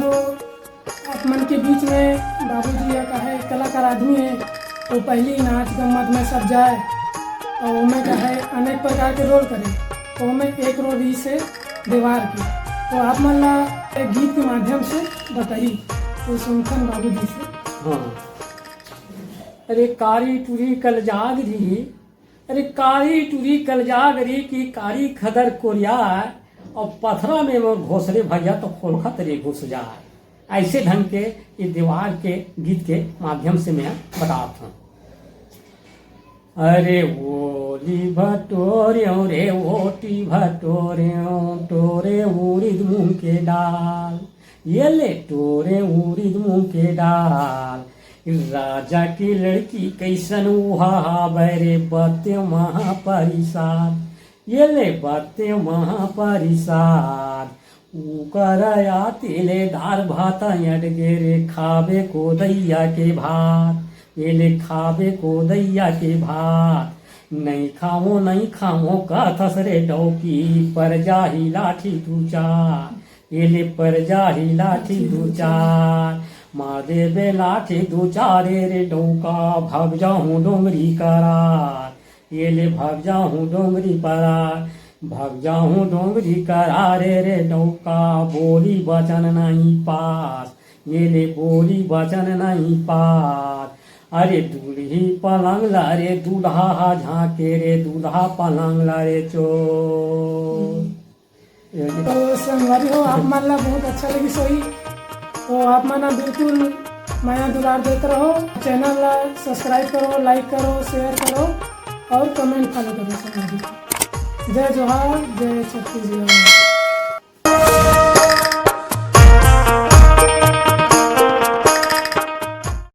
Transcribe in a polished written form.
हो आप मन के बीच में बाबूजी या कहे कलाकार आदमी है तो पहली नाच गम्मत में सब जाए और उनमें कहे अनेक प्रकार के रोल करे तो उनमें एक रोल ही से दीवार की तो आप मन ला एक गीत के माध्यम से बताइए तो सुनथन बाबूजी से। हाँ। अरे कारी टूरी कल जागरी, अरे कारी टूरी कल जागरी की कारी खदर कोरिया और पथरा में वो घोसरे भैया तो खोलखा तेरे घुस जाए। ऐसे ढंग के ये दीवार के गीत के माध्यम से मैं बताता हूँ। अरे ओली भटोरियों रे ओटी भटोरियों टोरे उड़ीद मूंग के डाल, ये ले टोरे उड़ीद मूंग के डाल। राजा की लड़की कैसन उहा बैरे बत्ते महापरिसाद, ये ले बत्ते महापरिसाद। उकर आतिले दार भात अटगे रे खाबे को दैया के भात, ये ले खाबे को दैया के भात। नहीं खामो कथस रे डौकी पर जाही लाठी दू चार, ये ले पर जाही लाठी दू चार। मार देबे लाठी दू चारे रे डौका भाग जाऊं डोंगरी करार, ये ले भाग जाऊं डोंगरी परार। भाग जाऊं डोंगरी करारे रे डौका बोली वचन नहीं पास, ये ले बोली वचन नहीं पास। अरे दूल्ही पलंग लारे दूल्हा झांके रे दूल्हा पलंग लारे चोर। तो संगवारी हो आप मन ला बहुत अच्छा लगी सोई तो आप मना बिल्कुल माया दुलार देते रहो। चैनल ला सब्सक्राइब करो, लाइक करो, शेयर करो और कमेंट फॉलो करो। जय जोहार, जय छत्तीसगढ़।